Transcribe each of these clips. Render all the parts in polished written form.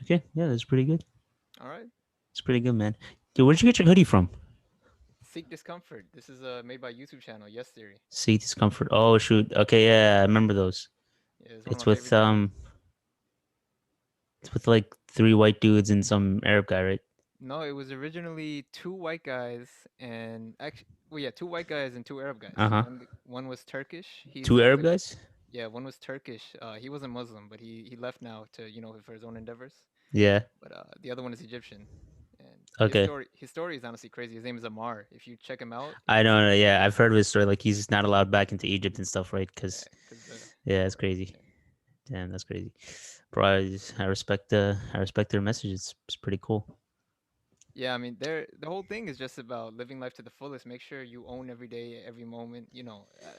Okay, yeah, that's pretty good. All right. It's pretty good, man. Dude, where'd you get your hoodie from? Seek Discomfort. This is made by YouTube channel, Yes Theory. Seat discomfort. Oh shoot. Okay, yeah, I remember those. Yeah, it's one of my It's favorite videos. it's with like three white dudes and some Arab guy, right? No, it was originally two white guys and actually, well, yeah, two white guys and two Arab guys. Uh huh. One was Turkish. He's Two Arab the guys. Yeah, one was Turkish. He wasn't Muslim, but he left now to for his own endeavors. Yeah. But the other one is Egyptian, and Okay. his story is honestly crazy. His name is Amar. If you check him out, I it's don't know. Yeah, I've heard of his story. Like he's not allowed back into Egypt and stuff, right? yeah, Because because yeah, it's crazy. yeah. Damn, that's crazy. Bro, I respect their message. It's pretty cool. Yeah, I mean, the whole thing is just about living life to the fullest. Make sure you own every day, every moment.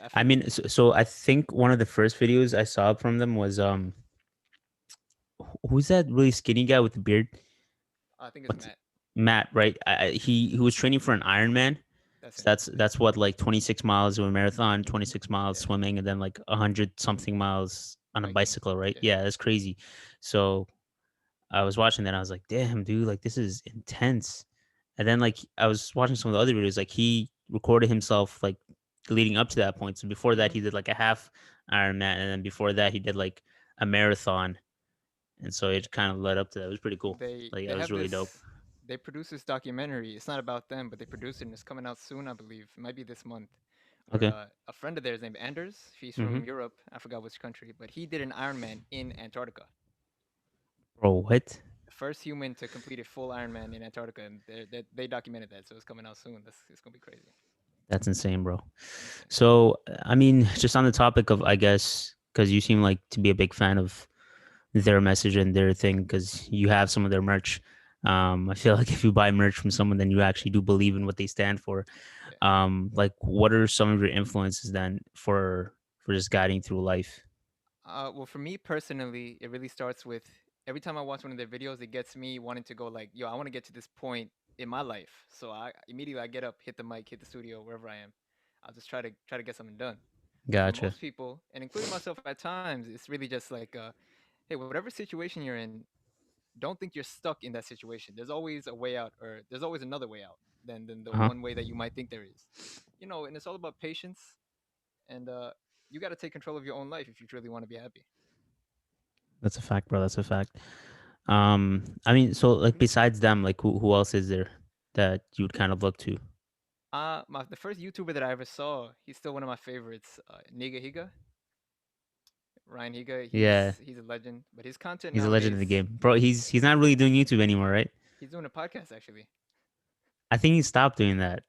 I I feel mean, so I think one of the first videos I saw from them was who's that really skinny guy with the beard? I think it's What's Matt. Matt, right? He was training for an Ironman. That's So him. that's what, like 26 miles of a marathon, 26 miles Yeah, swimming, and then like 100 something miles on a biking. bicycle, right? Yeah, Yeah, that's crazy. So I was watching that, and I was like, damn, dude, like this is intense. And then like I was watching some of the other videos, like he recorded himself like leading up to that point. So before that, hmm he did like a half Ironman, and then before that, he did like a marathon, and so yeah. it kind of led up to that. It was pretty cool. Like They that was have really dope. this. They produce this documentary. It's not about them, but they produce it, and it's coming out soon, I believe. It might be this month. Where Okay. a friend of theirs named Anders, he's Mm-hmm. from Europe. I forgot which country, but he did an Ironman in Antarctica. Bro, what? The first human to complete a full Ironman in Antarctica, and they documented that, so it's coming out soon. That's It's gonna be crazy. That's insane, bro. Insane. So, I mean, just on the topic of, I guess, because you seem like to be a big fan of their message and their thing, because you have some of their merch. I feel like if you buy merch from someone, then you actually do believe in what they stand for. Yeah. Like, what are some of your influences then for just guiding through life? Well, for me personally, it really starts with every time I watch one of their videos, it gets me wanting to go like, yo, I want to get to this point in my life. So I get up, hit the mic, hit the studio, wherever I am. I'll just try to get something done. But for Gotcha. most people, and including myself at times, it's really just like, hey, whatever situation you're in, don't think you're stuck in that situation. There's always a way out, or there's always another way out than the Uh huh. one way that you might think there is. And it's all about patience, and you got to take control of your own life if you truly want to be happy. That's a fact, bro. That's a fact. I mean, so like besides them, like who else is there that you would kind of look to? The first YouTuber that I ever saw, he's still one of my favorites. Nigahiga, Ryan Higa. Yeah, He's a legend, but his content he's a legend in nowadays, the game, bro. He's not really doing YouTube anymore, right? he's doing a podcast actually. I think he stopped doing that.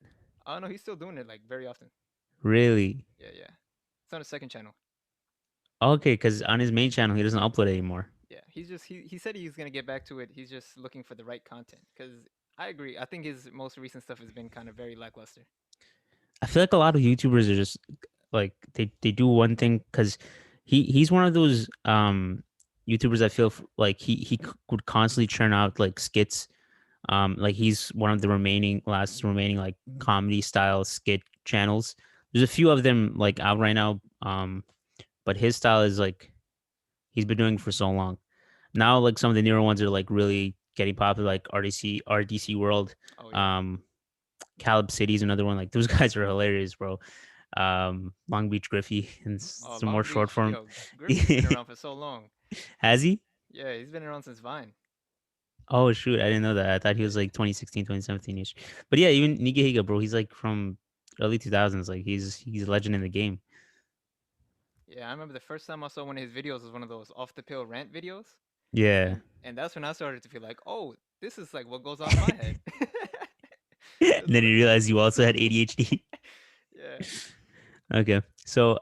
Oh no, he's still doing it like very often. Really? Yeah, yeah. It's on a second channel. Okay, because on his main channel he doesn't upload anymore. Yeah, he said he's gonna get back to it. He's just looking for the right content. Cause I agree. I think his most recent stuff has been kind of very lackluster. I feel like a lot of YouTubers are just like they do one thing because he's one of those YouTubers. I feel like would constantly churn out like skits. Like he's one of the remaining like comedy style skit channels. There's a few of them like out right now. But his style is like he's been doing it for so long. Now like some of the newer ones are like really getting popular, like RDC World. Oh yeah. Um, Caleb City's another one. Like those guys are hilarious, bro. Long Beach Griffey and Oh, some more Long short Beach, form. yo, Griffey's been around for so long. Has he? Yeah, he's been around since Vine. Oh shoot, I didn't know that. I thought he was Yeah, like 2016, 2017 ish. But yeah, even Nigahiga, bro, he's like from early 2000s. Like he's a legend in the game. yeah. I remember the first time I saw one of his videos was one of those off the pill rant videos, Yeah. and that's when I started to feel like, oh, this is like what goes on in my head. And That's then what. he realized you also had ADHD. Yeah. Okay, so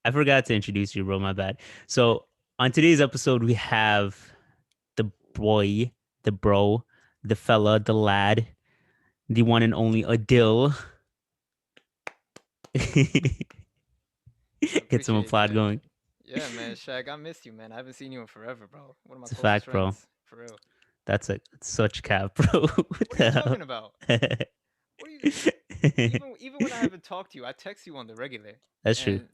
I forgot to introduce you, bro. My bad. Okay. So on today's episode, we have the boy, the bro, the fella, the lad, the one and only Adil. I Get some appreciate applaud that. going. Yeah, man, Shaq, I missed you, man. I haven't seen you in forever, bro. One of my It's a closest fact, bro. friends, for real. That's such cap, bro. What What are you the talking about? hell? What are you? Even when I haven't talked to you, I text you on the regular, That's true. and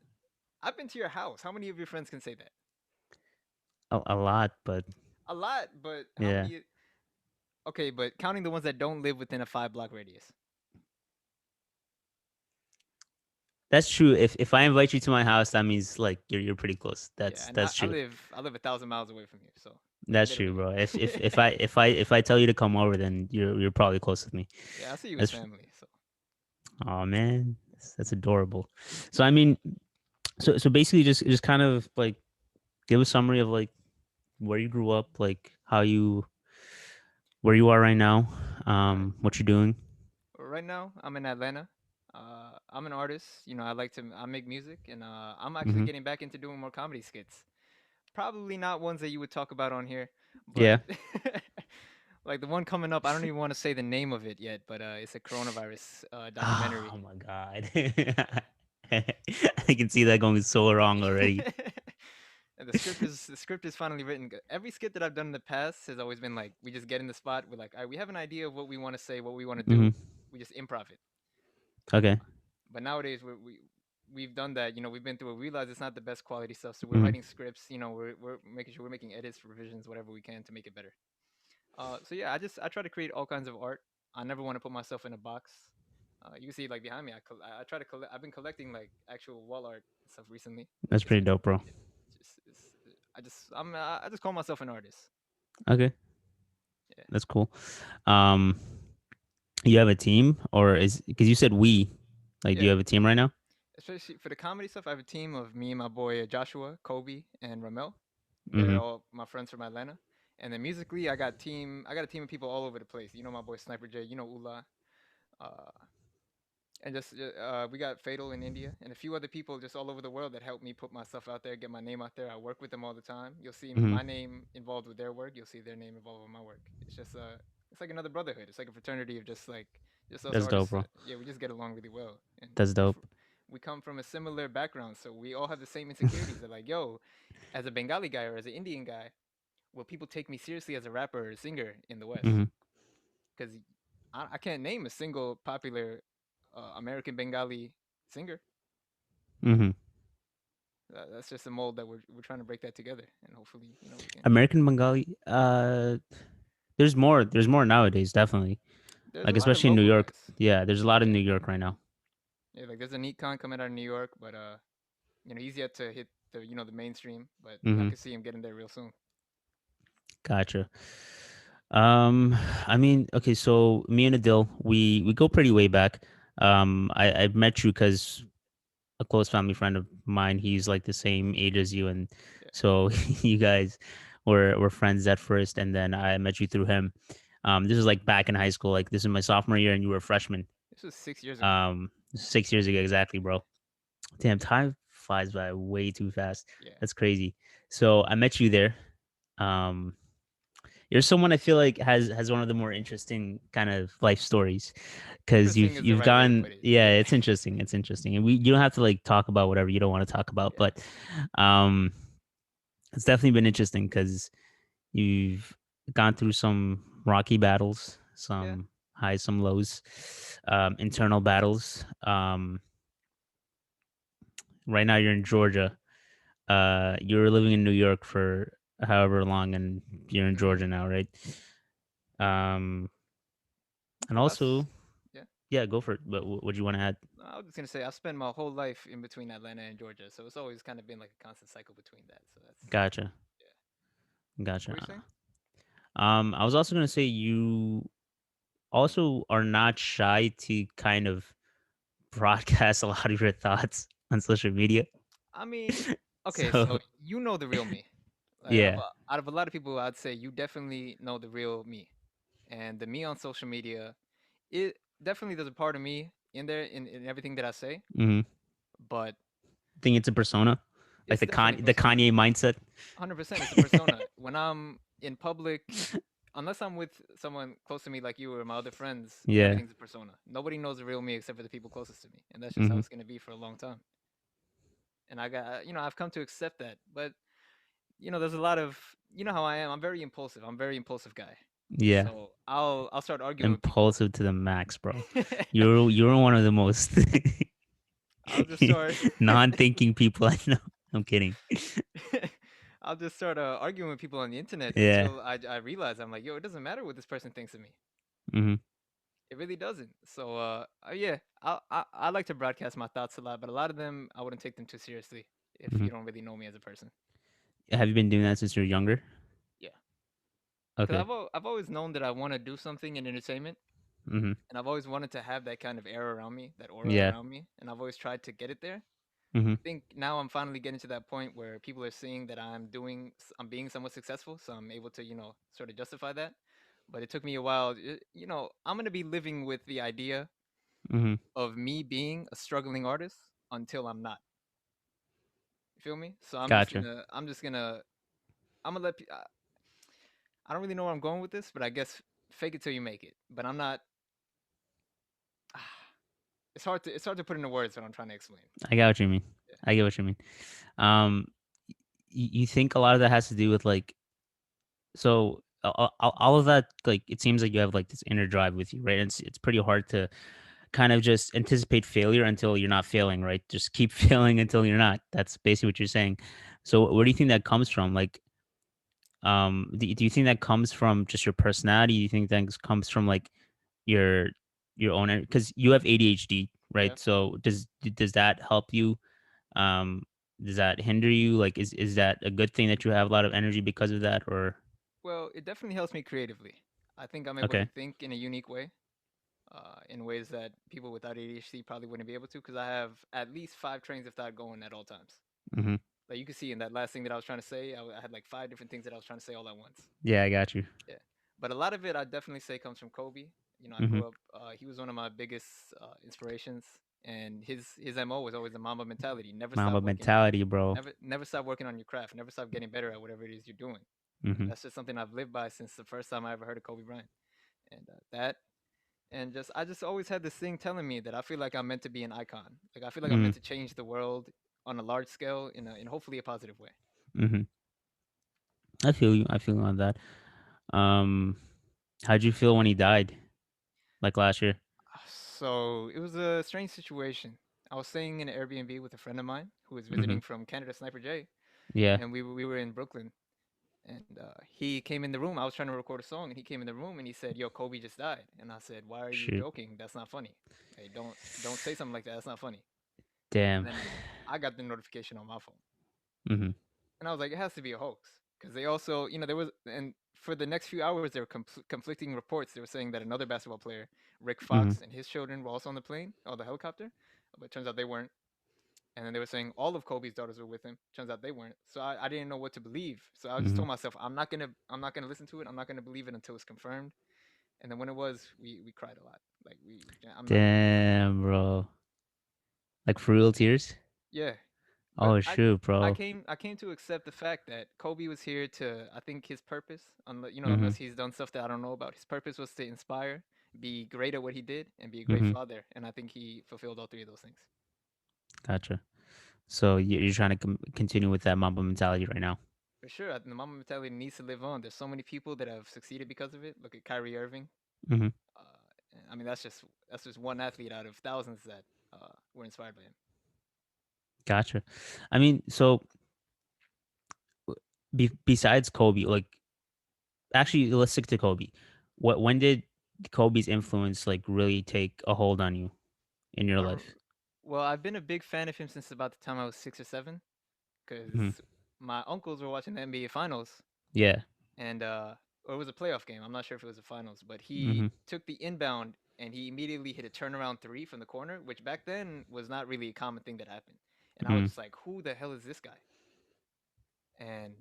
I've been to your house. How many of your friends can say that? A lot, but A lot, but how yeah. many? Okay, but counting the ones that don't live within a 5 block radius. That's true. If I invite you to my house, that means like you're pretty close. Yeah, That's and that's I true. live 1,000 miles away from you, so That's true, literally. bro. If I tell you to come over, then you're probably close with me. Yeah, I see you as That's family. So oh man, that's adorable. So I mean, so basically, just kind of like give a summary of like where you grew up, like how you where you are right now, all right. what you're doing. Right now, I'm in Atlanta. I'm an artist. I make music, and I'm actually Hmm. getting back into doing more comedy skits. Probably not ones that you would talk about on here, but Yeah. like the one coming up, I don't even want to say the name of it yet, but it's a coronavirus documentary. Oh my God. I can see that going so wrong already. And the script is finally written. Every skit that I've done in the past has always been like we just get in the spot. We're like, all right, we have an idea of what we want to say, what we want to Hmm. do. We just improv it. Okay. But nowadays we've done that. We've been through it. We realize it's not the best quality stuff. So we're Hmm. writing scripts. We're making sure we're making edits, revisions, whatever we can to make it better. So yeah, I try to create all kinds of art. I never want to put myself in a box. You can see like behind me, I try to collect. I've been collecting like actual wall art stuff recently. That's Just pretty because dope, bro. I just call myself an artist. Okay. Yeah, That's cool. Um, you have a team or is because you said we, like, do you yeah. have a team right now? Especially for the comedy stuff, I have a team of me and my boy Joshua, Kobe, and Ramel. They're Hmm. all my friends from Atlanta. And then musically, I got a team of people all over the place. My boy Sniper J. Ula. Uh, and just we got Fatal in India and a few other people just all over the world that help me put my stuff out there, get my name out there. I work with them all the time. You'll see Hmm. my name involved with their work. You'll see their name involved with my work. It's like another brotherhood. It's like a fraternity of just us That's dope, artists. bro. Yeah, we just get along really well, and That's dope. we come from a similar background, so we all have the same insecurities. They're like, yo, as a Bengali guy or as an Indian guy, will people take me seriously as a rapper or a singer in the West? Hmm. Because I can't name a single popular American Bengali singer. Hmm. That's just a mold that we're trying to break that together, and hopefully, we can. American Bengali. There's more. There's more nowadays, definitely. There's a Like lot of especially in New local York. guys. Yeah, there's a lot in Yeah, New York right now. yeah. Like there's a Neat Khan coming out of New York, but he's yet to hit the mainstream. But I Hmm. could see him getting there real soon. Gotcha. Um, I mean, okay, so me and Adil, we go pretty way back. I met you because a close family friend of mine, he's like the same age as you, and Yeah, so you guys were friends at first, and then I met you through him. This is like back in high school, like this is my sophomore year, and you were a freshman. this was 6 years ago. 6 years ago exactly, bro. Damn, time flies by way too fast. Yeah, That's crazy. So I met you there. Um, you're someone I feel like has one of the more interesting kind of life stories because interesting you've is the you've right way to gone put it. yeah, Yeah, it's interesting. It's interesting. And you don't have to like talk about whatever you don't want to talk about, yeah, but um it's definitely been interesting because you've gone through some rocky battles, yeah. some highs, some lows, internal battles. Right now you're in Georgia. You were living in New York for however long, and you're in Mm-hmm. Georgia now, right? Um, and The last, also, yeah. yeah, go for it. But what do you want to add? I was just gonna say I spent my whole life in between Atlanta and Georgia, so it's always kind of been like a constant cycle between that. So that's Gotcha, yeah. What gotcha. are you saying? I was also gonna say you also are not shy to kind of broadcast a lot of your thoughts on social media. I mean, okay, So so you know the real me. Like yeah. out of a lot of people, I'd say you definitely know the real me, and the me on social media, it definitely there's a part of me in there in everything that I say, Hmm. but Think it's a persona, like it's definitely The persona. Kanye mindset. 100%, it's a persona. When I'm in public, unless I'm with someone close to me like you or my other friends, Yeah. everything's a persona. Nobody knows the real me except for the people closest to me, and that's just how Hmm. it's gonna be for a long time. And I've come to accept that. But there's a lot of, how I am. I'm very impulsive. I'm a very impulsive guy. Yeah. So I'll start arguing with people. Impulsive to the max, bro. You're one of the most I'll just start non-thinking people I know. I'm kidding. I'll just start arguing with people on the internet Yeah. until I realize I'm like, yo, it doesn't matter what this person thinks of me. Hmm. It really doesn't. So yeah, I like to broadcast my thoughts a lot, but a lot of them I wouldn't take them too seriously if Hmm. you don't really know me as a person. Have you been doing that since you're younger? Yeah, because Okay. I've always known that I want to do something in entertainment, Hmm. and I've always wanted to have that kind of air around me, that aura Yeah. around me, and I've always tried to get it there. Hmm. I think now I'm finally getting to that point where people are seeing that I'm being somewhat successful, so I'm able to, sort of justify that. But it took me a while. I'm gonna be living with the idea Hmm. of me being a struggling artist until I'm not. You feel me? So Gotcha. I'm gonna let. I don't really know where I'm going with this, but I guess fake it till you make it. But I'm not. It's hard to put into words what I'm trying to explain. I got what you mean. Yeah. I get what you mean. Um, you think a lot of that has to do with like so all of that like it seems like you have like this inner drive with you, right? And it's pretty hard to kind of just anticipate failure until you're not failing, right? Just keep failing until you're not. That's basically what you're saying. So where do you think that comes from? Like, do you think that comes from just your personality? Do you think that comes from like your your own because you have ADHD, Yeah. right? So does that help you? Um, does that hinder you? Like, is that a good thing that you have a lot of energy because of that, or Well, it definitely helps me creatively. I think I'm able to okay? think in a unique way, in ways that people without ADHD probably wouldn't be able to, because I have at least five trains of thought going at all times. Mm-hmm. Like you can see in that last thing that I was trying to say, I had like five different things that I was trying to say all at once. Yeah, I got you. Yeah, but a lot of it I definitely say comes from Kobe. I Mm-hmm. grew up. He was one of my biggest inspirations, and his mo was always the Mamba mentality. Never Mamba stop working. mentality, bro. Never stop working on your craft. Never stop getting better at whatever it is you're doing. And Mm-hmm. that's just something I've lived by since the first time I ever heard of Kobe Bryant. And that and just I just always had this thing telling me that I feel like I'm meant to be an icon. Like I feel like I'm Mm-hmm. meant to change the world on a large scale in hopefully a positive way. Mm-hmm. I feel you. I feel you on that. Um, how'd you feel when he died? Like last year? So it was a strange situation. I was staying in an Airbnb with a friend of mine who was Mm-hmm. visiting from Canada, Sniper J, Yeah. and we were in Brooklyn. And he came in the room. I was trying to record a song, and he came in the room and he said, "Yo, Kobe just died." And I said, "Why are you Shoot. joking? That's not funny. Hey, don't say something like that. That's not funny." And Damn. then I got the notification on my phone, Mm-hmm. and I was like, "It has to be a hoax," because they also, there was, and for the next few hours, there were conflicting reports. They were saying that another basketball player, Rick Mm-hmm. Fox, and his children were also on the plane or the helicopter, but it turns out they weren't. And then they were saying all of Kobe's daughters were with him. Turns out they weren't. So I didn't know what to believe. So I just Mm-hmm. told myself I'm not gonna listen to it. I'm not gonna believe it until it's confirmed. And then when it was, we cried a lot. Like I'm not gonna lie. Damn, bro. Like for real tears? Yeah, but Oh shoot, bro. I came to accept the fact that Kobe was here to, I think his purpose, Mm-hmm. unless he's done stuff that I don't know about, his purpose was to inspire, be great at what he did, and be a great Mm-hmm. father. And I think he fulfilled all three of those things. Gotcha. So you're trying to continue with that Mamba mentality right now. For sure, the Mamba mentality needs to live on. There's so many people that have succeeded because of it. Look at Kyrie Irving. Mm-hmm. Uh, I mean, that's just one athlete out of thousands that were inspired by him. Gotcha. I mean, so besides Kobe, like actually, let's stick to Kobe. When did Kobe's influence like really take a hold on you in your Uh, life? well, I've been a big fan of him since about the time I was 6 or 7, Hmm. because my uncles were watching the NBA Finals, Yeah. and or it was a playoff game. I'm not sure if it was the finals, but he Hmm. took the inbound and he immediately hit a turnaround three from the corner, which back then was not really a common thing that happened. And I was Hmm. just like, "Who the hell is this guy?" And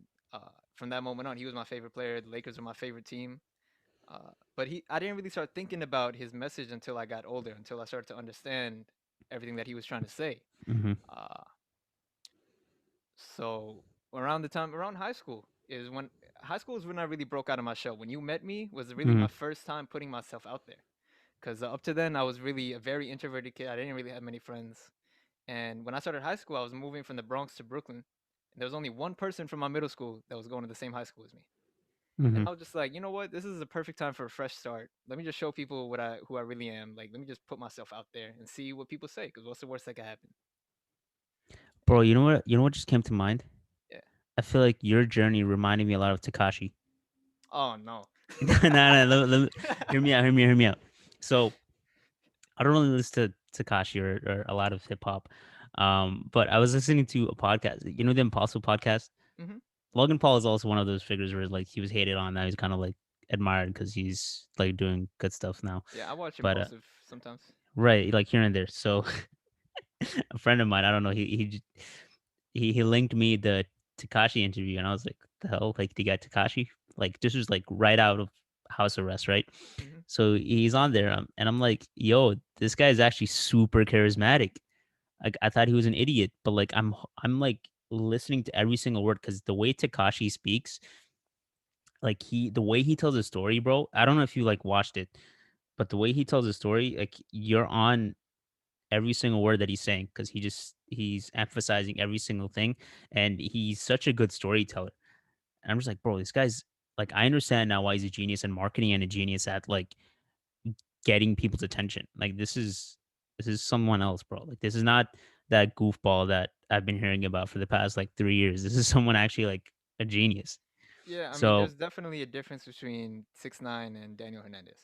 from that moment on, he was my favorite player. The Lakers were my favorite team. But I didn't really start thinking about his message until I got older, until I started to understand everything that he was trying to say. Hmm. Uh, so around the time around high school is when I really broke out of my shell. When you met me was really Hmm. my first time putting myself out there. Because up to then I was really a very introverted kid. I didn't really have many friends. And when I started high school, I was moving from the Bronx to Brooklyn. And there was only one person from my middle school that was going to the same high school as me. And Hmm. I was just like, you know what? This is a perfect time for a fresh start. Let me just show people what I who I really am. Like, let me just put myself out there and see what people say. Because what's the worst that could happen? Bro, And you know what just came to mind? yeah. I feel like your journey reminded me a lot of Takashi. Oh no. No, no, hear me out, hear me out, hear me out. So I don't really listen to Takashi or a lot of hip hop. But I was listening to a podcast. You know the Impossible podcast? Hmm. Logan Paul is also one of those figures where like he was hated on. Now he's kind of like admired because he's like doing good stuff now. Yeah, I watch But Impulsive sometimes. right, like here and there. So a friend of mine, I don't know, he linked me the Takashi interview, and I was like, the hell, like the guy Takashi, like this was like right out of house arrest, right? Hmm. So he's on there, and I'm like, yo, this guy is actually super charismatic. Like I thought he was an idiot, but like I'm like listening to every single word because the way Takashi speaks, like the way he tells a story, bro. I don't know if you like watched it, but the way he tells a story, like you're on every single word that he's saying because he's emphasizing every single thing, and he's such a good storyteller. And I'm just like, bro, this guy's like, I understand now why he's a genius in marketing and a genius at like getting people's attention. Like this is someone else, bro. Like this is not that goofball that I've been hearing about for the past like 3 years. This is someone actually like a genius. Yeah, I mean, So there's definitely a difference between 6ix9ine and Daniel Hernandez.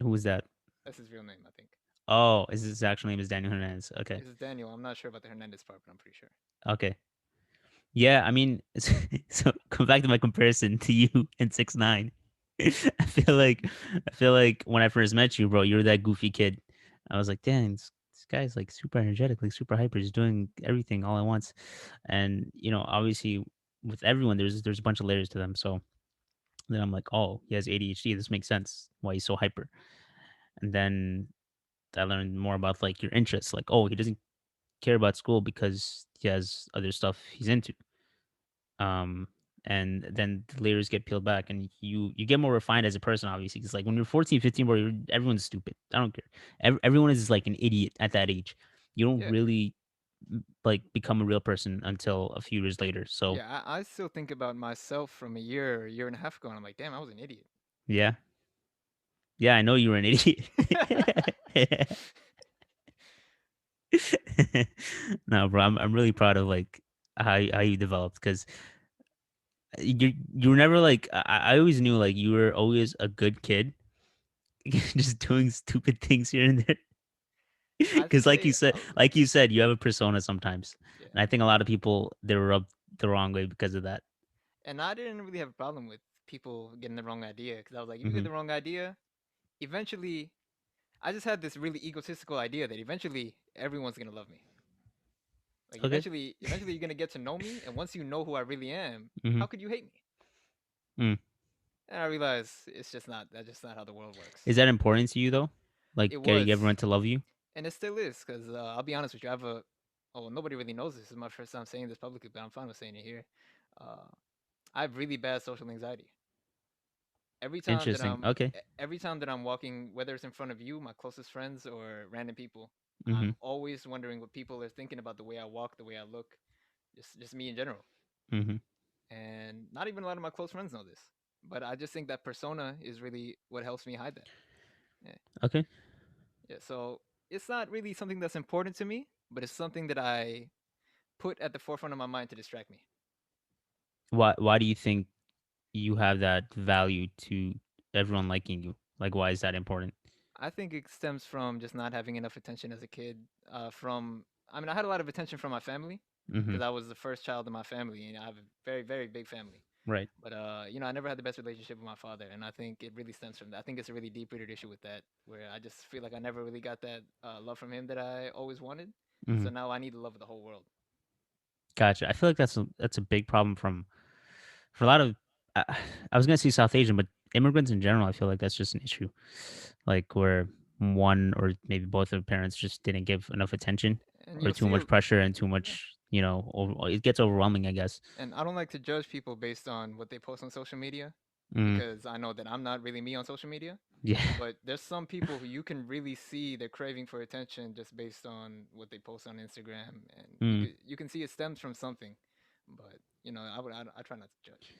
who was that? That's his real name, I think. Oh, is his actual name is Daniel Hernandez? Okay, This is Daniel. I'm not sure about the Hernandez part, but I'm pretty sure. okay. Yeah, I mean, so come back to my comparison to you and 6ix9ine. I feel like when I first met you, bro, you were that goofy kid. I was like, damn, this guy's like super energetic, like super hyper. He's doing everything all at once. And obviously, with everyone, there's a bunch of layers to them. So then I'm like, oh, he has ADHD. This makes sense why he's so hyper. And then I learned more about like your interests. Like, oh, he doesn't care about school because he has other stuff he's into. um and then the layers get peeled back and you get more refined as a person, obviously, because like when you're 14, 15, bro, everyone's stupid. I don't care. Everyone is like an idiot at that age. You don't Yeah, really like become a real person until a few years later. So yeah. I still think about myself from a year and a half ago, and I'm like, damn, I was an idiot. yeah, yeah, I know you were an idiot. No, bro, I'm really proud of like how you developed because you were never like I always knew like you were always a good kid just doing stupid things here and there. I'd Because say, like you said, you have a persona sometimes, yeah. and I think a lot of people they were rubbed the wrong way because of that. And I didn't really have a problem with people getting the wrong idea because I was like, if you get Hmm. the wrong idea, eventually, I just had this really egotistical idea that eventually everyone's gonna love me. Like Okay. eventually you're gonna get to know me, and once you know who I really am, Hmm. how could you hate me? Mm. And I realized it's just not that's just not how the world works. Is that important to you though? Like It getting was, everyone to love you? and it still is, because I'll be honest with you, I have a oh nobody really knows this. This is my first time saying this publicly, but I'm fine with saying it here. Uh, I have really bad social anxiety. Interesting. Okay. Every time that I'm walking, whether it's in front of you, my closest friends, or random people, Hmm. I'm always wondering what people are thinking about the way I walk, the way I look, just me in general. Hmm. And not even a lot of my close friends know this, but I just think that persona is really what helps me hide that. Yeah, Okay. yeah. So it's not really something that's important to me, but it's something that I put at the forefront of my mind to distract me. Why do you think you have that value to everyone liking you? Like why is that important? I think it stems from just not having enough attention as a kid. I mean, I had a lot of attention from my family Hmm. because I was the first child in my family, and I have a very, very big family. Right. But I never had the best relationship with my father, and I think it really stems from that. I think it's a really deep-rooted issue with that, where I just feel like I never really got that love from him that I always wanted, and Hmm. so now I need the love of the whole world. Gotcha. I feel like that's a big problem for a lot of I, I was gonna say South Asian, but immigrants in general. I feel like that's just an issue, like where one or maybe both of the parents just didn't give enough attention And or you'll too see, much pressure and too yeah. much, it gets overwhelming, I guess. And I don't like to judge people based on what they post on social media, Mm, because I know that I'm not really me on social media. yeah. But there's some people who you can really see their craving for attention just based on what they post on Instagram, and Mm. you can see it stems from something. But I try not to judge.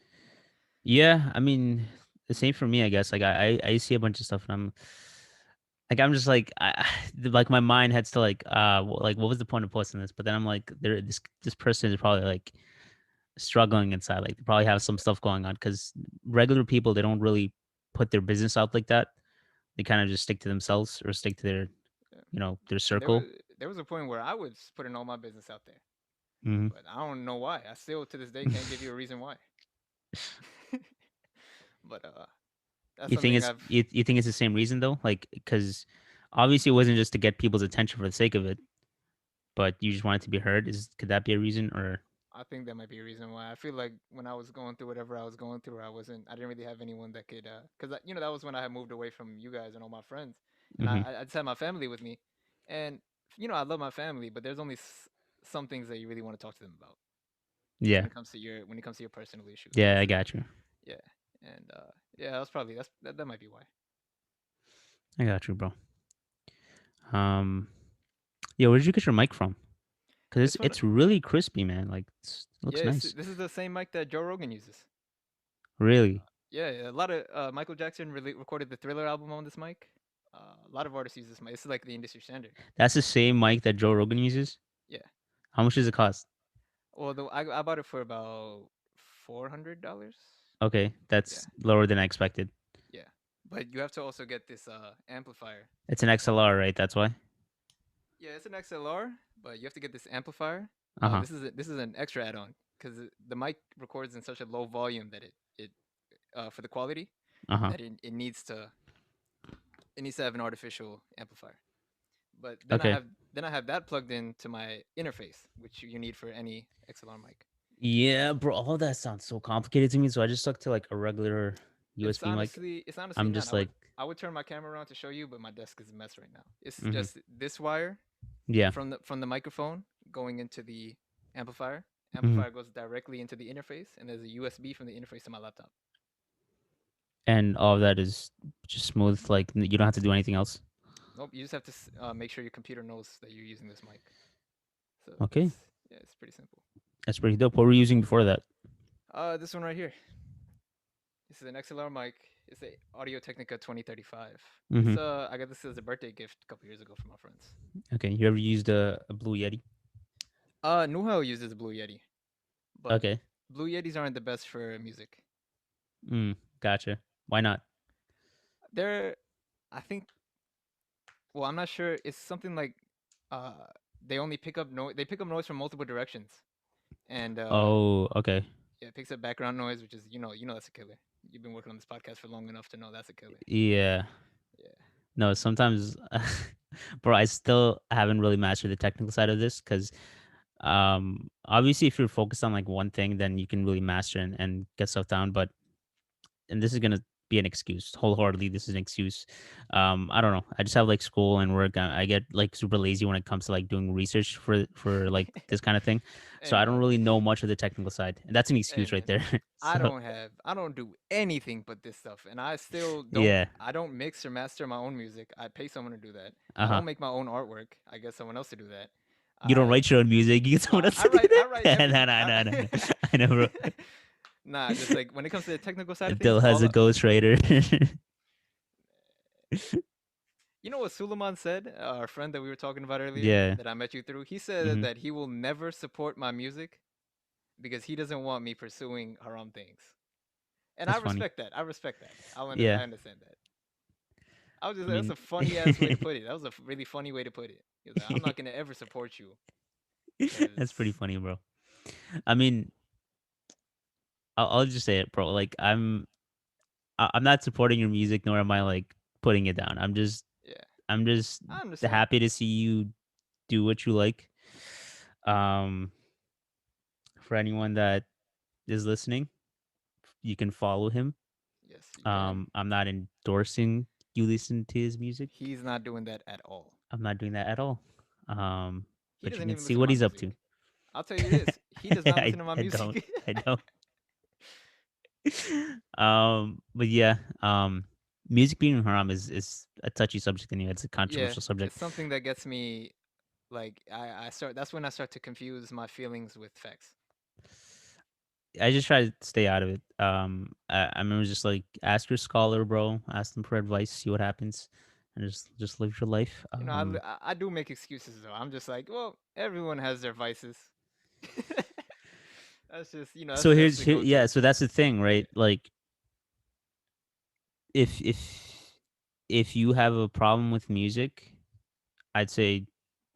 Yeah, I mean, the same for me, I guess. Like I see a bunch of stuff and I'm just like like my mind heads to like like what was the point of posting this? But then I'm like this person is probably like struggling inside. Like they probably have some stuff going on because regular people they don't really put their business out like that. They kind of just stick to themselves or stick to their Yeah. their And circle. there was a point where I was putting all my business out there, Hmm. but I don't know why. I still to this day can't give you a reason why. But that's You think something it's I've. you think it's the same reason though? Like because obviously it wasn't just to get people's attention for the sake of it, but you just want it to be heard. Is could that be a reason or? I think that might be a reason why. I feel like when I was going through whatever I was going through, I didn't really have anyone that could, cause that was when I had moved away from you guys and all my friends, and Hmm. I just had my family with me, and I love my family, but there's only some things that you really want to talk to them about Yeah, when it comes to your personal issues, and yeah, that's I got you. yeah, and yeah, that's probably that might be why. I got you, bro. Um, yeah, where did you get your mic from? Because This one, it's really crispy, man. Like it yeah, looks nice. this is the same mic that Joe Rogan uses. Really, Yeah, yeah, a lot of Michael Jackson recorded the Thriller album on this mic. A lot of artists use this mic. This is like the industry standard. that's the same mic that Joe Rogan uses. Yeah. How much does it cost? Well, I bought it for about $400. Okay, Yeah, that's lower than I expected. yeah. But you have to also get this amplifier. It's an XLR, right? That's why. Yeah, it's an XLR, but you have to get this amplifier. Uh huh. This is an extra add-on because the mic records in such a low volume that it for the quality Uh huh. that it needs to have an artificial amplifier. But Okay. then I have that plugged into my interface, which you need for any XLR mic. Yeah, bro. All that sounds so complicated to me. So I just stuck to like a regular USB mic. It's honestly I'm not. just like, I would turn my camera around to show you, but my desk is a mess right now. It's hmm, just this wire yeah. from the microphone going into the amplifier. Hmm. Amplifier goes directly into the interface, and there's a USB from the interface to my laptop. And all of that is just smooth. Like you don't have to do anything else. Nope, you just have to make sure your computer knows that you're using this mic. So Okay, it's pretty simple. that's pretty dope. What were you using before that? This one right here. This is an XLR mic. It's a Audio Technica 2035. Hmm. I got this as a birthday gift a couple years ago from my friends. Okay, you ever used a Blue Yeti? Nuhel uses Blue Yeti, but Okay. Blue Yetis aren't the best for music. Gotcha. Why not? They're, I think, well, I'm not sure. It's something like, uh, they only pick up noise. They pick up noise from multiple directions, and Oh, okay. yeah, it picks up background noise, which is that's a killer. You've been working on this podcast for long enough to know that's a killer. Yeah. Yeah, No, sometimes, bro, I still haven't really mastered the technical side of this because, obviously, if you're focused on like one thing, then you can really master and get stuff down. But and this is gonna be an excuse wholeheartedly. This is an excuse. I don't know. I just have like school and work. I get like super lazy when it comes to like doing research for like this kind of thing. hey So I don't man, really know much of the technical side, and that's an hey excuse right man. there. So I don't do anything but this stuff, and yeah. I don't mix or master my own music. I pay someone to do that. Uh I huh. don't make my own artwork. I get someone else to do that. You don't I write your own music. You get someone else to do I write that. No, everything. no, no, no, no. I know, bro. Nah, just like when it comes to the technical side of things, Dill has a ghostwriter. you know what Suleiman said, our friend that we were talking about earlier, Yeah. that I met you through. He said Hmm. that he will never support my music because he doesn't want me pursuing haram things, and I That's funny. respect that. I respect that. Yeah. I understand that. I was just I that's mean, a funny ass way to put it. That was a really funny way to put it. He was like, I'm not gonna ever support you because that's pretty funny, bro. I mean, I'll just say it, bro. Like, I'm not supporting your music, nor am I like putting it down. yeah, I'm just I understand. happy to see you do what you like. Um, for anyone that is listening, you can follow him. Yes, you can. I'm not endorsing you listen to his music. He's not doing that at all. I'm not doing that at all. He But you doesn't can even see listen to what my he's up to. music. I'll tell you this: he does not listen to my I don't. music. I don't. But yeah, music being haram is a touchy subject anyway. It's a Yeah, controversial it's subject. something that gets me like I start. That's when I start to confuse my feelings with facts. I just try to stay out of it. I remember just like ask your scholar, bro. Ask them for advice, see what happens, and just live your life. You know, I do make excuses though. I'm just like, well, everyone has their vices. That's just So that's here's the here, yeah. go-to. So that's the thing, Yeah, right? Like if you have a problem with music, I'd say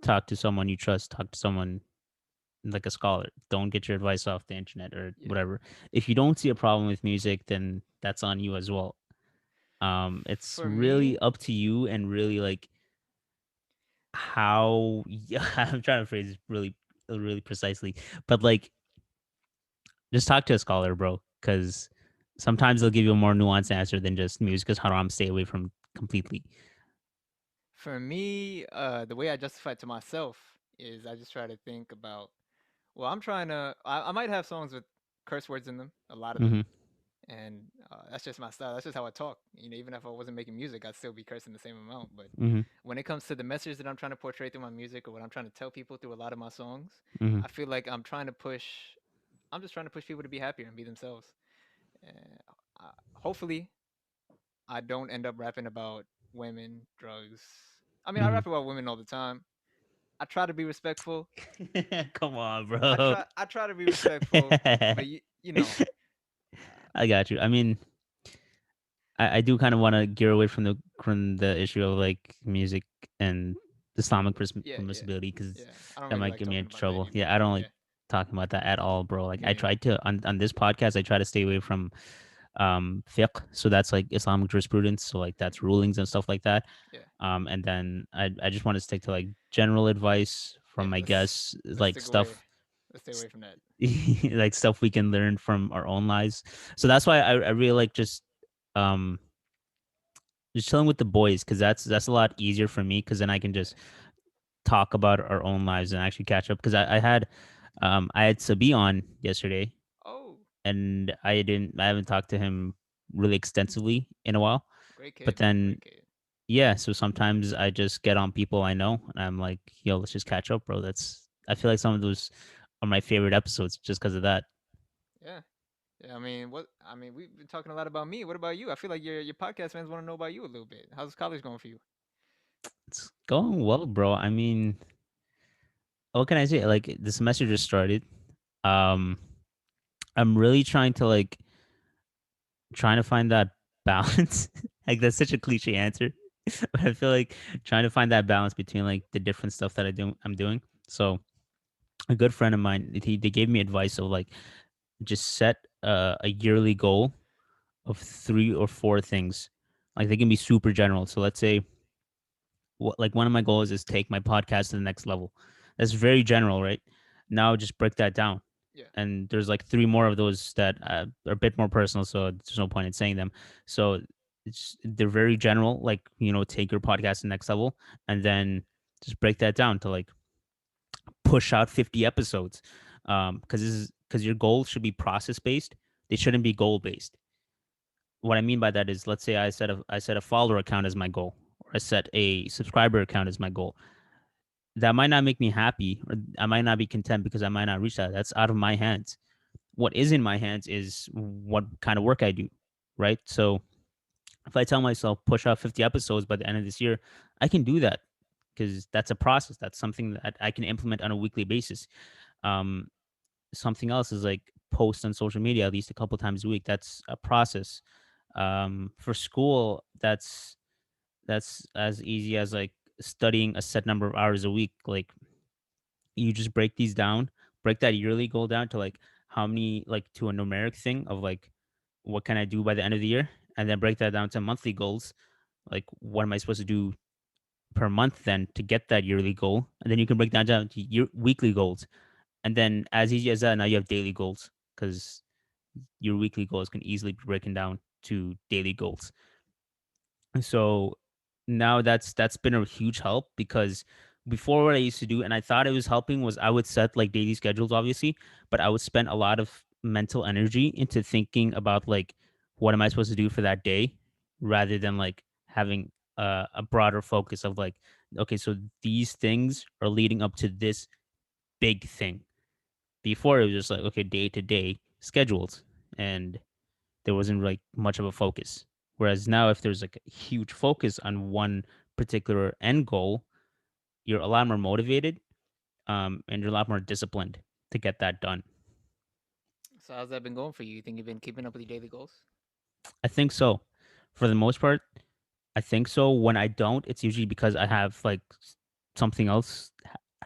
talk to someone you trust. Talk to someone like a scholar. Don't get your advice off the internet or yeah. whatever. If you don't see a problem with music, then that's on you as well. It's For really me, up to you and really like how yeah, I'm trying to phrase this really precisely, but like just talk to a scholar, bro, because sometimes they'll give you a more nuanced answer than just music is haram. Stay away from completely. the way I justify it to myself is I just try to think about. Well, I'm trying to. I might have songs with curse words in them, a lot of them, Mm-hmm. and that's just my style. That's just how I talk. Even if I wasn't making music, I'd still be cursing the same amount. But Mm-hmm. when it comes to the message that I'm trying to portray through my music or what I'm trying to tell people through a lot of my songs, Mm-hmm. I feel like I'm just trying to push people to be happier and be themselves. And hopefully, I don't end up rapping about women, drugs. I mean, I Mm-hmm. rap about women all the time. I try to be respectful. Come on, I bro. try. I try to be respectful, but you know, I got you. I mean, I do kind of want to gear away from the issue of like music and Islamic yeah, yeah, permissibility because yeah. I don't that really might like get me talking into about that trouble. anymore. Yeah, I don't like Yeah, talking about that at all, bro. Like I yeah, tried to on this podcast, I try to stay away from fiqh, so that's like Islamic jurisprudence, so like mm, that's rulings and stuff like that. yeah, And then I just want to stick to like general advice yeah. from my guests, Let's like stick away. stuff Let's stay away from that. like stuff we can learn from our own lives. So that's why I really like um just chilling with the boys because that's a lot easier for me because then I can Yeah. just talk about our own lives and actually catch up because I had Sabi on yesterday Oh, and I haven't talked to him really extensively in a while. great But kid. then Great kid. yeah, so sometimes I just get on people I know and I'm like, yo, let's just catch up, bro. That's I feel like some of those are my favorite episodes just because of that. Yeah. Yeah, I mean, what? I mean, we've been talking a lot about me. What about you? I feel like your podcast fans want to know about you a little bit. How's college going for you? It's going well, bro. I mean, what can I say? Like the semester just started. Um, I'm really trying to find that balance. Like that's such a cliche answer, but I feel like trying to find that balance between like the different stuff that I'm doing. So a good friend of mine, they gave me advice of like just set a yearly goal of 3 or 4 things. Like they can be super general. So let's say like one of my goals is take my podcast to the next level. That's very general, right? Now just break that down. Yeah. And there's like 3 more of those that are a bit more personal, so there's no point in saying them. So they're very general, like take your podcast to the next level, and then just break that down to like push out 50 episodes, because your goals should be process based. They shouldn't be goal based. What I mean by that is, let's say I set a follower account as my goal, or I set a subscriber account as my goal. That might not make me happy, or I might not be content because I might not reach that. That's out of my hands. What is in my hands is what kind of work I do, right? So if I tell myself push out 50 episodes by the end of this year, I can do that because that's a process. That's something that I can implement on a weekly basis. Um, Something else is like post on social media at least a couple times a week. That's a process. For school, that's as easy as like studying a set number of hours a week. Like you just break these down, break that yearly goal down to like how many, like to a numeric thing of like what can I do by the end of the year, and then break that down to monthly goals. Like what am I supposed to do per month then to get that yearly goal, and then you can break that down to your weekly goals, and then as easy as that, now you have daily goals because your weekly goals can easily be broken down to daily goals. So now that's been a huge help because before what I used to do, and I thought it was helping, was I would set like daily schedules, obviously, but I would spend a lot of mental energy into thinking about like what am I supposed to do for that day rather than like having a broader focus of like, okay, so these things are leading up to this big thing. Before it was just like, okay, day to day. scheduled, and there wasn't like much of a focus. Whereas now, if there's like a huge focus on one particular end goal, you're a lot more motivated, and you're a lot more disciplined to get that done. So how's that been going for you? You think you've been keeping up with your daily goals? I think so. For the most part, I think so. When I don't, it's usually because I have like something else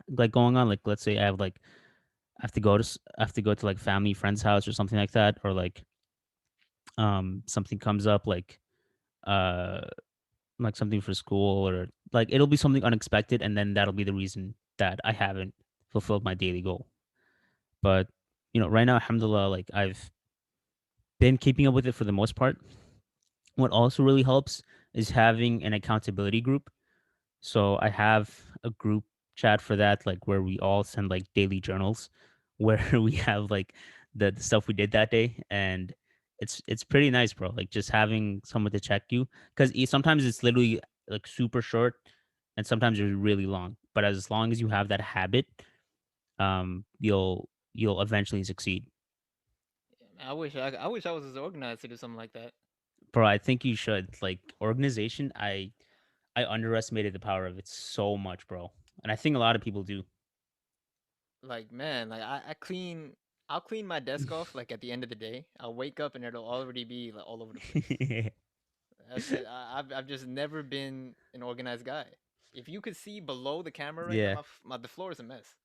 like going on. Like let's say I have to go to I have to go to like family friend's house or something like that, or like something comes up uh like something for school, or like it'll be something unexpected, and then that'll be the reason that I haven't fulfilled my daily goal. But right now, alhamdulillah, like I've been keeping up with it for the most part. What also really helps is having an accountability group. So I have a group chat for that, like where we all send like daily journals, where we have like the stuff we did that day, and it's pretty nice, bro. Like just having someone to check you, because sometimes it's literally like super short, and sometimes it's really long. But as long as you have that habit, you'll eventually succeed, I wish I was as organized to do something like that. bro. I think you should like organization. I underestimated the power of it so much, bro, and I think a lot of people do. Like man, I'll clean my desk off like at the end of the day. I'll wake up and it'll already be like all over the place. That's it. I've just never been an organized guy. If you could see below the camera right now, Yeah. the floor is a mess.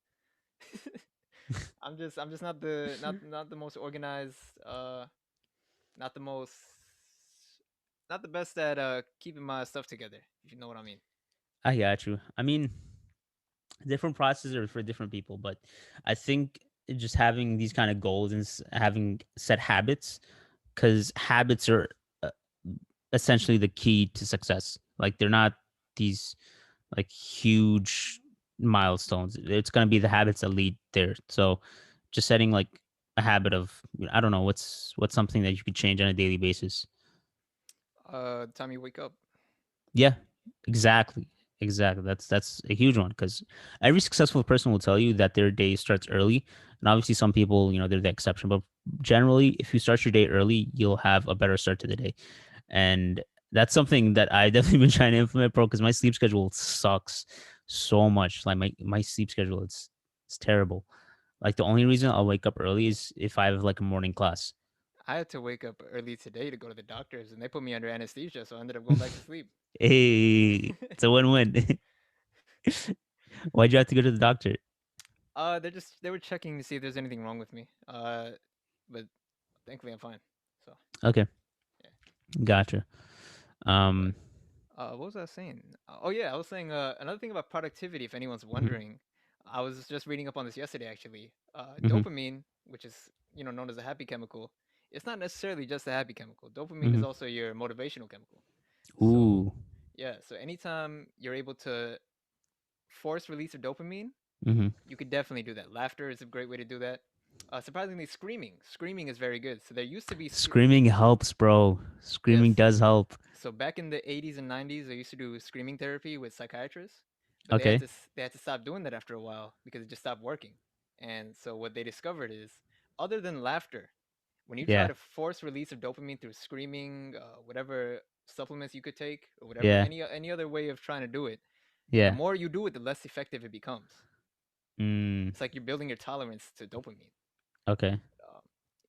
I'm just not the most organized, not the most not the best at keeping my stuff together, if you know what I mean. I got you. I mean, different processes are for different people, but I think just having these kind of goals and having set habits, because habits are uh, essentially the key to success. Like they're not these like huge milestones. It's gonna be the habits that lead there. So just setting like a habit of I don't know what's something that you could change on a daily basis. Time you wake up. Yeah, exactly. Exactly. That's a huge one because every successful person will tell you that their day starts early. And obviously some people, they're the exception, but generally if you start your day early, you'll have a better start to the day. And that's something that I definitely been trying to implement, bro, because my sleep schedule sucks so much. Like my sleep schedule, it's terrible. Like the only reason I'll wake up early is if I have like a morning class. I had to wake up early today to go to the doctors, and they put me under anesthesia, so I ended up going back to sleep. Hey, it's a win-win. Why'd you have to go to the doctor? They were checking to see if there's anything wrong with me. But thankfully I'm fine. So Okay, yeah. gotcha. But Um, what was I saying? Oh yeah, I was saying another thing about productivity. If anyone's mhm, wondering, I was just reading up on this yesterday. Actually, mhm, dopamine, which is known as a happy chemical, it's not necessarily just a happy chemical. Dopamine is mhm. also your motivational chemical. So Ooh, yeah, so anytime you're able to force release of dopamine, mhm. you could definitely do that. Laughter is a great way to do that. Surprisingly, screaming is very good. So there used to be Screaming helps, bro. Screaming yes. does help. So back in the 80s and 90s, they used to do screaming therapy with psychiatrists, but Okay. they had to stop doing that after a while because it just stopped working. And so what they discovered is, other than laughter, when you try Yeah, to force release of dopamine through screaming, whatever supplements you could take, or whatever yeah, any other way of trying to do it, the yeah. more you do it, the less effective it becomes. Mm, It's like you're building your tolerance to dopamine. okay. Um,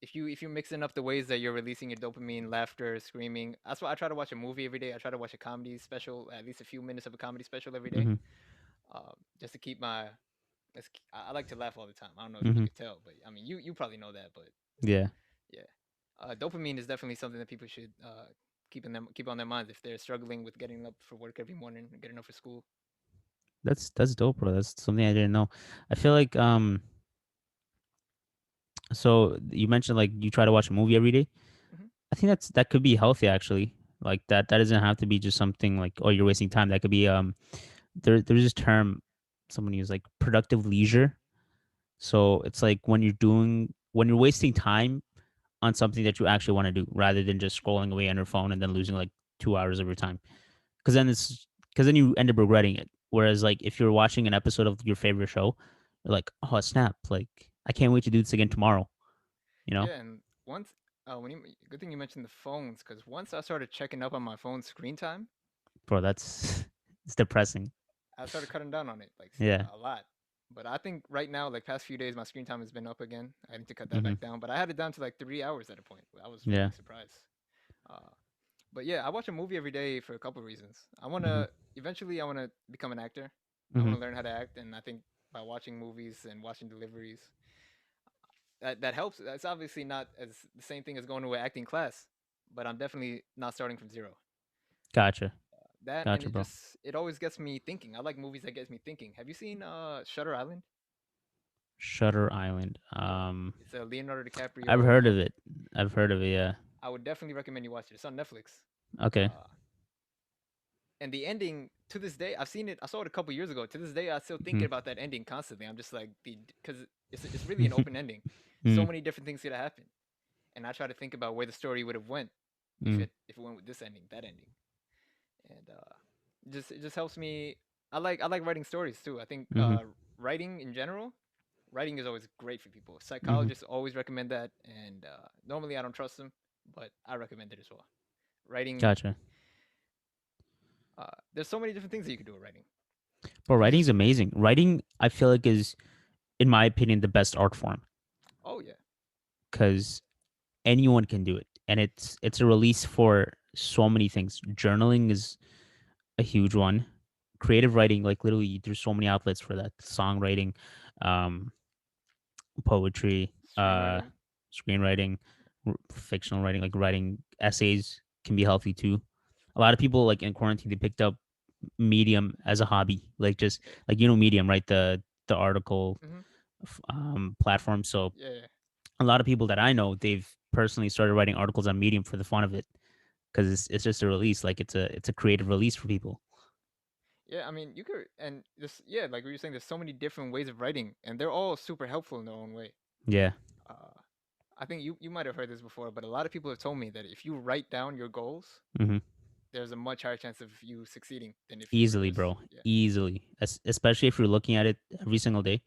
if you're mixing up the ways that you're releasing your dopamine, laughter, screaming, that's why I try to watch a movie every day. I try to watch a comedy special, at least a few minutes of a comedy special every day, Mhm, just to keep my. I like to laugh all the time. I don't know if you mhm. could tell, but I mean, you probably know that, but Yeah, yeah, dopamine is definitely something that people should keep on their minds if they're struggling with getting up for work every morning, or getting up for school. that's dope, bro. That's something I didn't know. I feel like so you mentioned like you try to watch a movie every day. Hmm. I think that could be healthy actually. Like that doesn't have to be just something like oh you're wasting time. That could be there's this term someone used like productive leisure. So it's like when you're wasting time on something that you actually want to do rather than just scrolling away on your phone and then losing like 2 hours of your time. Because then you end up regretting it. Whereas like if you're watching an episode of your favorite show, you're like, oh snap, like I can't wait to do this again tomorrow. you know? Yeah, and once when you good thing you mentioned the phones, because once I started checking up on my phone screen time, Bro, that's it's depressing. I started cutting down on it like Yeah. a lot. But I think right now, like past few days, my screen time has been up again. I need to cut that Hmm. back down, but I had it down to like 3 hours at a point. I was Yeah. really surprised. Uh, but yeah, I watch a movie every day for a couple of reasons. I want Hmm. to eventually I want to become an actor. I Hmm. want to learn how to act, and I think by watching movies and watching deliveries, that helps. That's obviously not as the same thing as going to an acting class, but I'm definitely not starting from zero. Gotcha. That and Gotcha, bro. it always gets me thinking. I like movies that gets me thinking. Have you seen Shutter Island? Shutter Island. Yeah, it's a Leonardo I've DiCaprio heard of movie. it. I've heard of it, yeah. I would definitely recommend you watch it. It's on Netflix. Okay. Uh, and the ending to this day, I've seen it. I saw it a couple years ago. To this day, I still thinking Hmm. about that ending constantly. I'm just like the because it's really an open ending. So Mm. many different things could have happened, and I try to think about where the story would have went Mm. if it went with this ending, that ending, and just it just helps me. I like writing stories too. I think Mhm. writing in general, writing is always great for people. Mhm. Psychologists always recommend that, and normally I don't trust them, but I recommend it as well. Writing, Gotcha. there's so many different things that you can do with writing. Bro, You writing's just amazing. Writing, I feel like is, in my opinion, the best art form oh yeah, because anyone can do it, and it's a release for so many things. Journaling is a huge one. Creative writing, like literally, there's so many outlets for that. Songwriting, um, poetry, screenwriting. screenwriting, fictional writing, like writing essays can be healthy too. A lot of people like in quarantine they picked up Medium as a hobby, like just Yeah. like Medium, right? The article Mm-hmm. platform. So Yeah, yeah. a lot of people that I know, they've personally started writing articles on Medium for the fun of it because it's just a release, like it's a creative release for people. Yeah, I mean, you could, and this, yeah, like we were saying, there's so many different ways of writing, and they're all super helpful in their own way. Yeah. Uh, I think you might have heard this before, but a lot of people have told me that if you write down your goals, Hmm. there's a much higher chance of you succeeding than if you were Easily, just bro. yeah. Easily, especially if you're looking at it every single day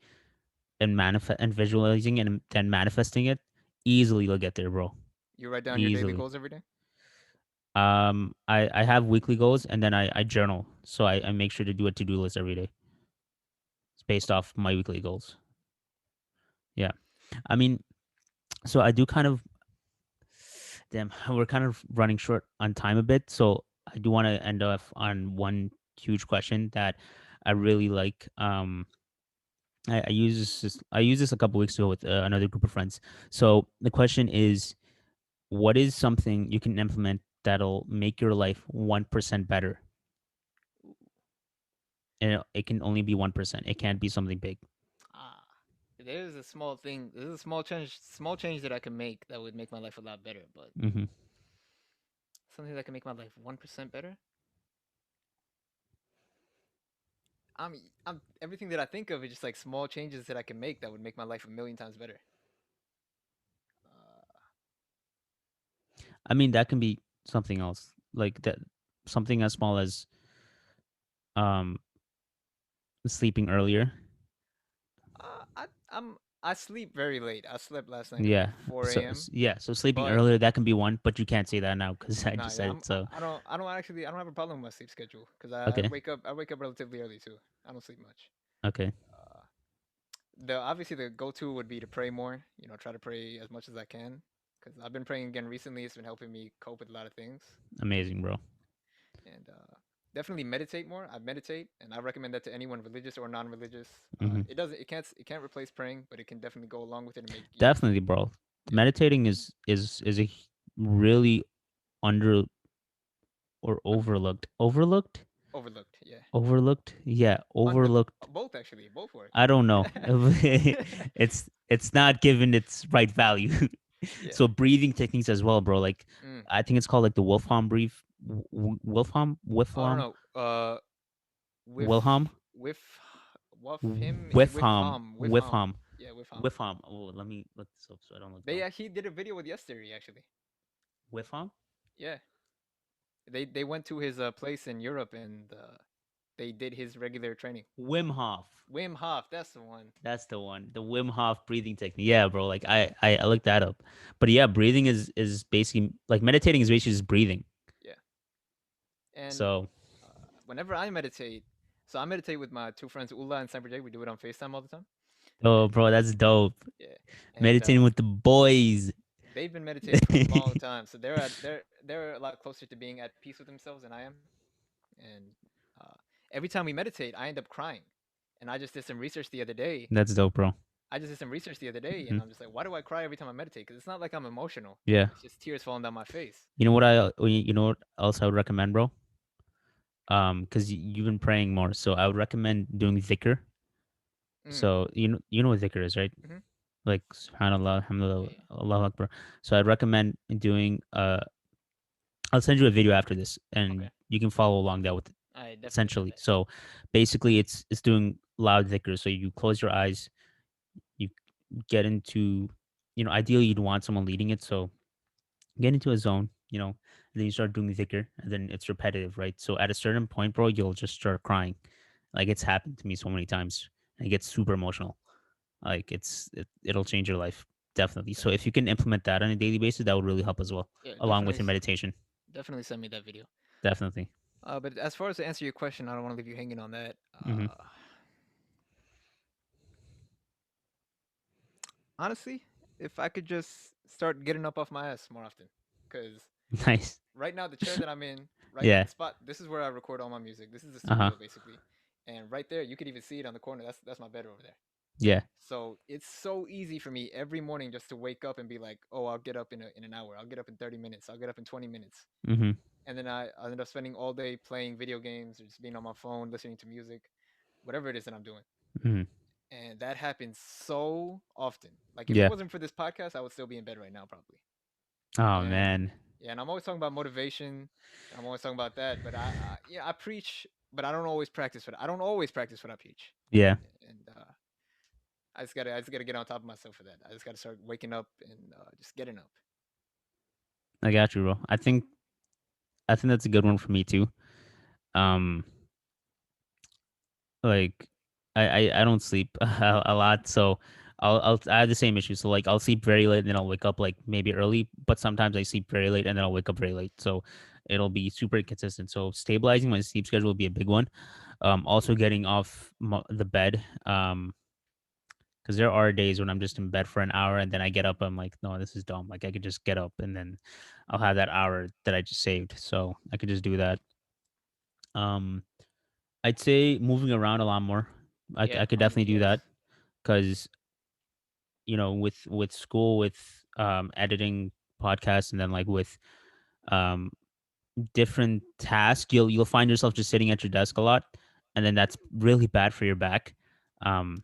and visualizing it and then manifesting it. Easily, you'll get there, bro. You write down your daily Easily. goals every day. I have weekly goals and then I journal. So I make sure to do a to-do list every day. It's based Okay. off my weekly goals. Yeah. I mean, so I do kind of damn, we're kind of running short on time a bit. So I do want to end off on one huge question that I really like. I used this a couple weeks ago with another group of friends. So the question is, what is something you can implement that'll make your life 1% better? And it can only be 1%. It can't be something big. Ah, there's a small thing. There's a small change that I can make that would make my life a lot better. But Hmm. something that can make my life 1% better. I'm everything that I think of is just like small changes that I can make that would make my life a million times better. Uh, I mean, that can be something else, like that, something as small as um sleeping earlier. I sleep very late. I slept last night at like Yeah. 4 a.m. Yeah. So sleeping But earlier that can be one, but you can't say that now because I nah, just yeah, said it. So I don't have a problem with my sleep schedule because okay. I wake up relatively early too. I don't sleep much. Okay. Uh, the obviously the go to would be to pray more. You know, try to pray as much as I can because I've been praying again recently. It's been helping me cope with a lot of things, Amazing, bro. and definitely meditate more. I meditate, and I recommend that to anyone religious or non-religious. Hmm. It can't replace praying, but it can definitely go along with it and make you Definitely, bro. yeah Meditating is a really under or un- overlooked. Yeah, overlooked. Yeah, under overlooked. both actually, both work. I don't know. It's not given its right value. Yeah. So breathing techniques as well, bro. Like Mm. I think it's called like the Wolfram breathe. I don't Wolfram, know. With Wilhelm, with him with Wifham, Hom with Hom. Wifham, Yeah, with Hom. Wifham. Oh, let me look this up so I don't look They dumb. actually did a video with yesterday. Actually, Wifham. yeah. They went to his place in Europe and they did his regular training. Wim Hof. Wim Hof, that's the one. That's the one. The Wim Hof breathing technique. Yeah, bro. Like I looked that up. But yeah, breathing is basically like meditating is basically just breathing. Yeah. And So, uh, whenever I meditate, so I meditate with my two friends Ula and Cyber J. We do it on FaceTime all the time. oh, And bro, that's dope. yeah, and Meditating with the boys. they've been meditating for a long time, so they're a lot closer to being at peace with themselves than I am. And uh, every time we meditate, I end up crying. And I just did some research the other day. That's dope, bro. I just did some research the other day, and Hmm. I'm just like, why do I cry every time I meditate? Because it's not like I'm emotional. Yeah. It's just tears falling down my face. You know what you know what else I would recommend, bro? Because you've been praying more, so I would recommend doing dhikr. Mm. So you know what dhikr is, right? Hmm. Like subhanallah, alhamdulillah, Yeah. Allahu Akbar. So I'd recommend doing I'll send you a video after this Okay. and you can follow along that with I definitely send essentially. that. So basically it's doing loud dhikr. So you close your eyes, you get into ideally you'd want someone leading it. So get into a zone, and then you start doing dhikr and then it's repetitive, right? So at a certain point, bro, you'll just start crying. Like it's happened to me so many times. And it gets super emotional. Like it'll change your life. Definitely. Okay. So if you can implement that on a daily basis, that would really help as well, Yeah, along with your meditation. definitely send me that video. Definitely. But as far as to answer your question, I don't want to leave you hanging on that. Hmm. Honestly, if I could just start getting up off my ass more often, because Nice. right now the chair that I'm in, right, Yeah. the spot, this is where I record all my music. This is the Uh huh. studio basically, and right there you could even see it on the corner. That's my bed over there. Yeah. So it's so easy for me every morning just to wake up and be like, oh, I'll get up in an hour. I'll get up in 30 minutes. I'll get up in 20 minutes. Hmm. And then I end up spending all day playing video games or just being on my phone, listening to music, whatever it is that I'm doing. Hmm. And that happens so often. Like if it Yeah. wasn't for this podcast, I would still be in bed right now probably. Oh And man. yeah, and I'm always talking about motivation. And I'm always talking about that, but I preach, but I don't always practice what I don't always practice what I preach. Yeah. And I just gotta get on top of myself for that. I just gotta start waking up and just getting up. I got you, bro. I think that's a good one for me too. Um, like I don't sleep a lot, so I have the same issue. So like I'll sleep very late and then I'll wake up like maybe early, but sometimes I sleep very late and then I'll wake up very late. So it'll be super inconsistent. So stabilizing my sleep schedule will be a big one. Also getting off the bed. Because there are days when I'm just in bed for an hour and then I get up. I'm like, no, this is dumb. Like I could just get up and then I'll have that hour that I just saved. So I could just do that. Um, I'd say moving around a lot more. I Yeah, could definitely do yes. that because with school, with editing podcasts, and then like with um different tasks, you'll find yourself just sitting at your desk a lot, and then that's really bad for your back. Um, Yeah.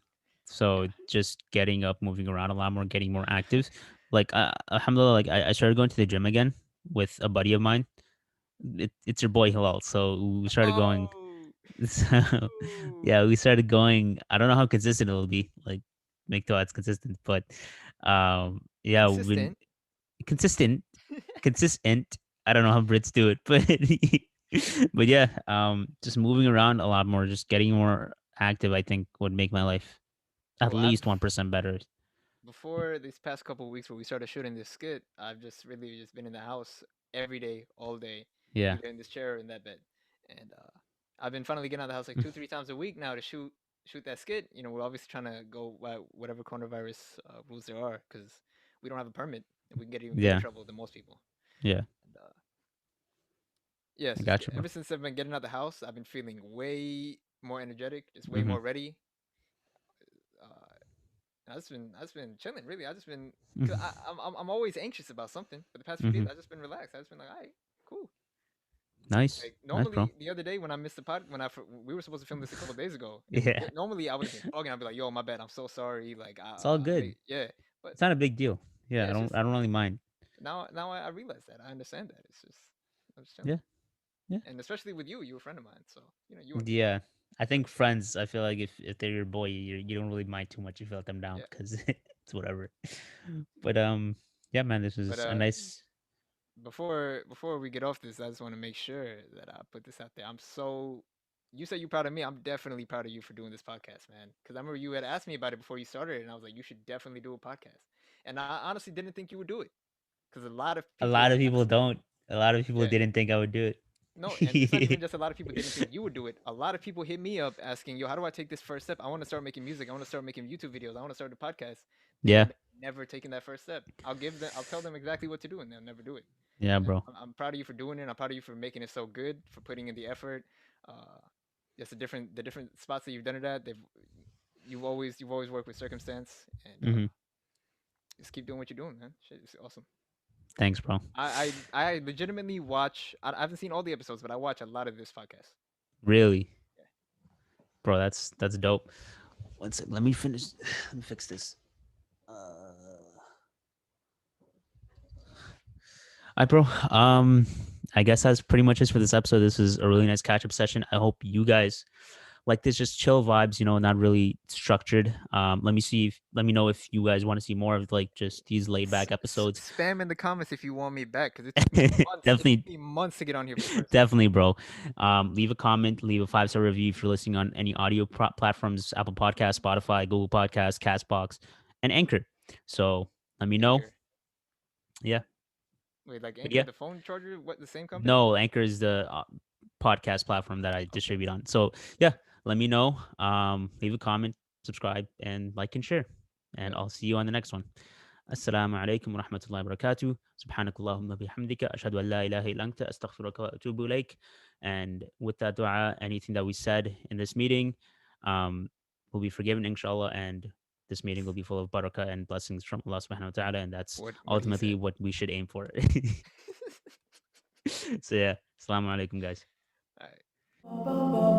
so just getting up, moving around a lot more, getting more active. Like alhamdulillah, like I started going to the gym again with a buddy of mine. It's your boy Hilal. So we started going. Oh, So ooh. yeah, we started going. I don't know how consistent it'll be. Like make thoughts consistent, but yeah, we've been Consistent. consistent, consistent. I don't know how Brits do it, but but yeah, just moving around a lot more, just getting more active, I think would make my life at Bro, I've least 1% better. before these past couple of weeks where we started shooting this skit, I've just really just been in the house every day, all day, Yeah. either in this chair or in that bed. And I've been finally getting out of the house like two, 3 times a week now to shoot that skit. You know, we're obviously trying to go by whatever coronavirus rules there are because we don't have a permit and we can get even bigger Yeah. trouble than most people. Yeah. And yes, I just got you, bro. ever since I've been getting out of the house, I've been feeling way more energetic, just way Hmm. more ready. Uh, I just been chilling. Really, I just been cause Hmm. I'm always anxious about something. For the past few days, Hmm. I just been relaxed. I just been like, all right, cool. Nice. Like Nice, bro. normally the other day when I missed the pod when we were supposed to film this a couple days ago, and Yeah. normally I would have been bugging. I'd be like, yo, my bad. I'm so sorry. Like It's all good. yeah, but It's not a big deal. yeah, Yeah, I it's don't just I don't really mind. now I realize that I understand that. It's just I'm just chilling, Yeah. Yeah. and especially with you, you're a friend of mine, so you know you understand. Yeah. I think friends, I feel like if they're your boy, you don't really mind too much if you let them down Yeah, because it's whatever. But yeah, man, this but was a nice. before we get off this, I just want to make sure that I put this out there. I'm so you say you're proud of me. I'm definitely proud of you for doing this podcast, man. Because I remember you had asked me about it before you started, and I was like, you should definitely do a podcast. And I honestly didn't think you would do it because a lot of A people lot of would people ask me. don't. A lot of people Yeah. didn't think I would do No, and it's not even it. just a lot of people didn't think you would do it. A lot of people hit me up asking, "Yo, how do I take this first step? I want to start making music. I want to start making YouTube videos. I want to start a podcast." Yeah. And never taken that first step. I'll tell them exactly what to do, and they'll never do it. Yeah, And bro. I'm proud of you for doing it. I'm proud of you for making it so good, for putting in the effort. Uh, just the different spots that you've done it at. You've always worked with circumstance, and Hmm. just keep doing what you're doing, man. Shit, it's awesome. Thanks, bro. I legitimately watch. I haven't seen all the episodes, but I watch a lot of this podcast. Really, Yeah. bro. That's dope. One sec. Let me finish. Let me fix this. All right, bro. I guess that's pretty much it for this episode. This is a really nice catch up session. I hope you guys like this, just chill vibes, not really structured. Let me know if you guys want to see more of like just these laid back episodes. Spam in the comments if you want me back, because it took me months. It took Definitely, me months to get on here for the first time. definitely, bro. Leave a comment, leave a 5-star review if you're listening on any audio platforms: Apple Podcast, Spotify, Google Podcast, Castbox, and Anchor. So let me know. Anchor. Yeah, Wait, like but Anchor, yeah, the phone charger? What, the same company? no, Anchor is the podcast platform that I Okay. distribute on. So yeah, let me know. Leave a comment, subscribe, and like and share. And Yep. I'll see you on the next one. السلام عليكم ورحمة الله وبركاته. سبحانك اللهم وبحمدك أشهد أن لا إله إلا أنت أستغفرك وأتوب إليك. And with that dua, anything that we said in this meeting will be forgiven, inshallah, and this meeting will be full of barakah and blessings from Allah subhanahu wa ta'ala, and that's What he ultimately said. what we should aim for. So yeah, assalamu alaikum, guys. All right.